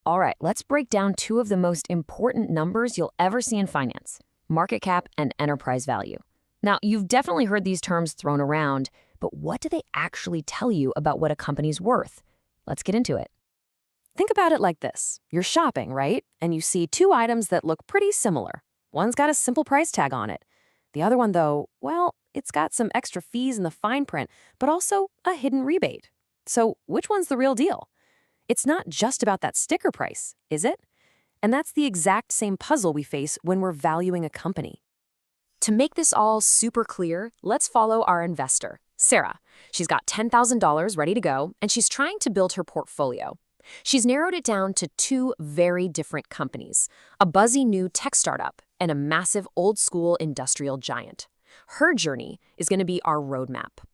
All right, let's break down two of the most important numbers you'll ever see in finance: market cap and enterprise value. Now, you've definitely heard these terms thrown around, but what do they actually tell you about what a company's worth? Let's get into it. Think about it like this. You're shopping, right? And you see two items that look pretty similar. One's got a simple price tag on it. The other one, though, well, it's got some extra fees in the fine print, but also a hidden rebate. So which one's the real deal? It's not just about that sticker price, is it? And that's the exact same puzzle we face when we're valuing a company. To make this all super clear, let's follow our investor, Sarah. She's got $10,000 ready to go, and she's trying to build her portfolio. She's narrowed it down to two very different companies, a buzzy new tech startup and a massive old-school industrial giant. Her journey is going to be our roadmap.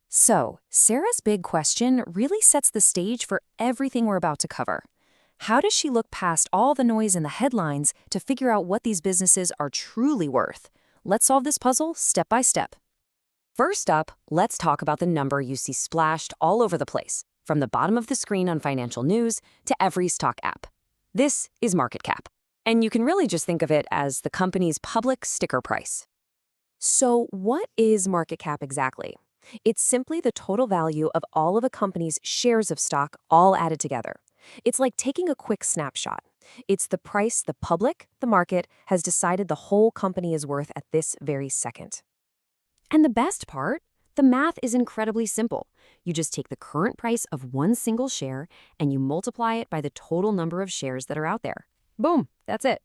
So, Sarah's big question really sets the stage for everything we're about to cover. How does she look past all the noise in the headlines to figure out what these businesses are truly worth? Let's solve this puzzle step by step. First up, let's talk about the number you see splashed all over the place, from the bottom of the screen on financial news to every stock app. This is market cap, and you can really just think of it as the company's public sticker price. So what is market cap exactly? It's simply the total value of all of a company's shares of stock all added together. It's like taking a quick snapshot. It's the price the public, the market, has decided the whole company is worth at this very second. And the best part? The math is incredibly simple. You just take the current price of one single share and you multiply it by the total number of shares that are out there. Boom, that's it.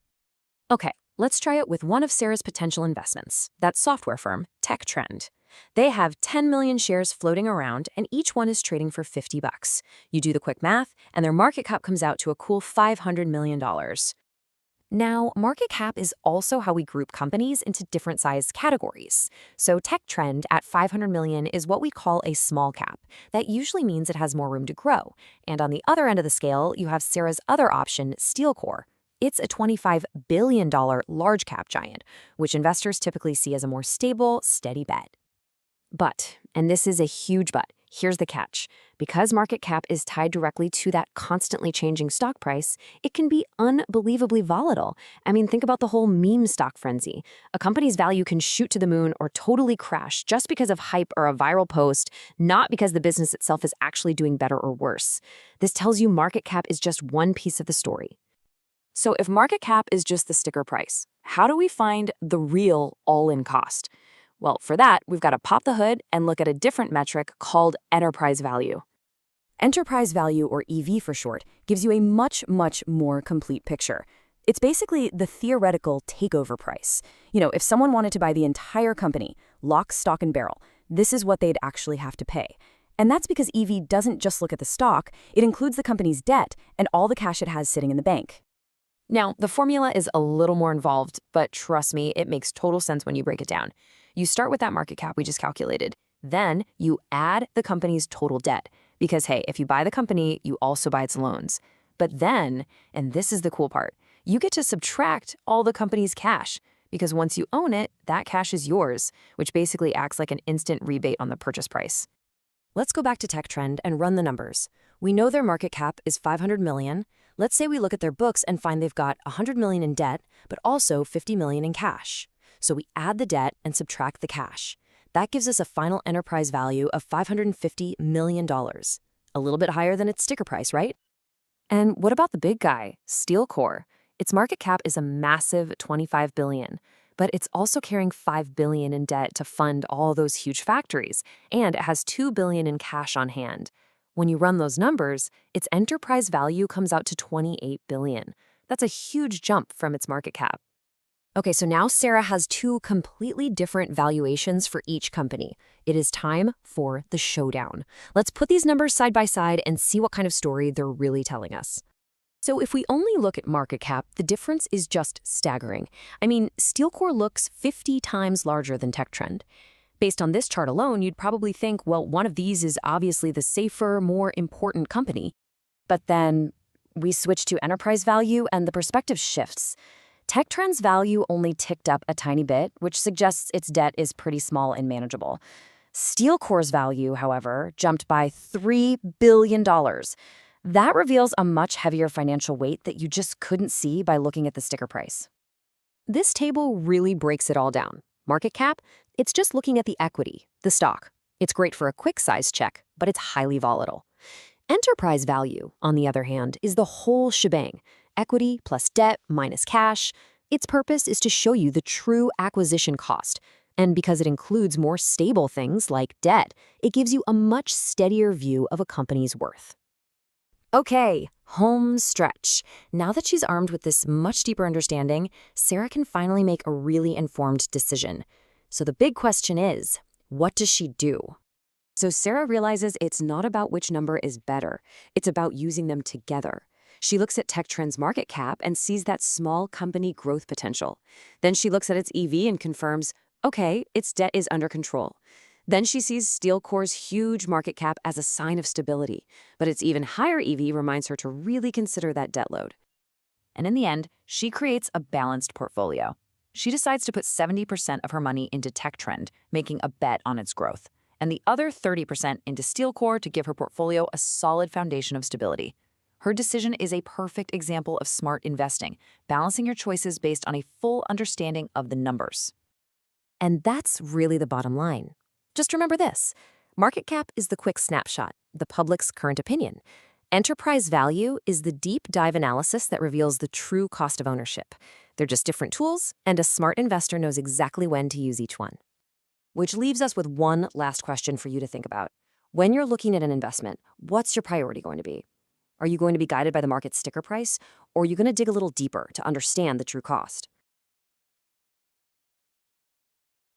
Okay, let's try it with one of Sarah's potential investments, that software firm, TechTrend. They have 10 million shares floating around, and each one is trading for $50. You do the quick math, and their market cap comes out to a cool $500 million. Now, market cap is also how we group companies into different sized categories. So TechTrend at 500 million is what we call a small cap. That usually means it has more room to grow. And on the other end of the scale, you have Sarah's other option, SteelCore. It's a $25 billion large cap giant, which investors typically see as a more stable, steady bet. But, and this is a huge but, here's the catch. Because market cap is tied directly to that constantly changing stock price, it can be unbelievably volatile. I mean, think about the whole meme stock frenzy. A company's value can shoot to the moon or totally crash just because of hype or a viral post, not because the business itself is actually doing better or worse. This tells you market cap is just one piece of the story. So if market cap is just the sticker price, how do we find the real all-in cost? Well, for that, we've got to pop the hood and look at a different metric called enterprise value. Enterprise value, or EV for short, gives you a much more complete picture. It's basically the theoretical takeover price. If someone wanted to buy the entire company, lock, stock, and barrel, this is what they'd actually have to pay. And that's because EV doesn't just look at the stock, it includes the company's debt and all the cash it has sitting in the bank. Now, the formula is a little more involved, but trust me, it makes total sense when you break it down. You start with that market cap we just calculated. Then you add the company's total debt. Because, hey, if you buy the company, you also buy its loans. But then, and this is the cool part, you get to subtract all the company's cash. Because once you own it, that cash is yours, which basically acts like an instant rebate on the purchase price. Let's go back to TechTrend and run the numbers. We know their market cap is 500 million. Let's say we look at their books and find they've got 100 million in debt, but also 50 million in cash. So we add the debt and subtract the cash. That gives us a final enterprise value of $550 million. A little bit higher than its sticker price, right? And what about the big guy, SteelCore? Its market cap is a massive 25 billion, but it's also carrying 5 billion in debt to fund all those huge factories, and it has 2 billion in cash on hand. When you run those numbers, its enterprise value comes out to 28 billion. That's a huge jump from its market cap. Okay, so now Sarah has two completely different valuations for each company. It is time for the showdown. Let's put these numbers side by side and see what kind of story they're really telling us. So if we only look at market cap, the difference is just staggering. I mean, SteelCore looks 50 times larger than TechTrend. Based on this chart alone, you'd probably think, well, one of these is obviously the safer, more important company. But then we switch to enterprise value and the perspective shifts. TechTrend's value only ticked up a tiny bit, which suggests its debt is pretty small and manageable. SteelCore's value, however, jumped by $3 billion. That reveals a much heavier financial weight that you just couldn't see by looking at the sticker price. This table really breaks it all down. Market cap, it's just looking at the equity, the stock. It's great for a quick size check, but it's highly volatile. Enterprise value, on the other hand, is the whole shebang. Equity plus debt minus cash. Its purpose is to show you the true acquisition cost. And because it includes more stable things like debt, it gives you a much steadier view of a company's worth. Okay, home stretch. Now that she's armed with this much deeper understanding, Sarah can finally make a really informed decision. So the big question is, what does she do? So Sarah realizes it's not about which number is better. It's about using them together. She looks at TechTrend's market cap and sees that small company growth potential. Then she looks at its EV and confirms, okay, its debt is under control. Then she sees SteelCore's huge market cap as a sign of stability, but its even higher EV reminds her to really consider that debt load. And in the end, she creates a balanced portfolio. She decides to put 70% of her money into TechTrend, making a bet on its growth, and the other 30% into SteelCore to give her portfolio a solid foundation of stability. Her decision is a perfect example of smart investing, balancing your choices based on a full understanding of the numbers. And that's really the bottom line. Just remember this. Market cap is the quick snapshot, the public's current opinion. Enterprise value is the deep dive analysis that reveals the true cost of ownership. They're just different tools, and a smart investor knows exactly when to use each one. Which leaves us with one last question for you to think about. When you're looking at an investment, what's your priority going to be? Are you going to be guided by the market sticker price, or are you going to dig a little deeper to understand the true cost?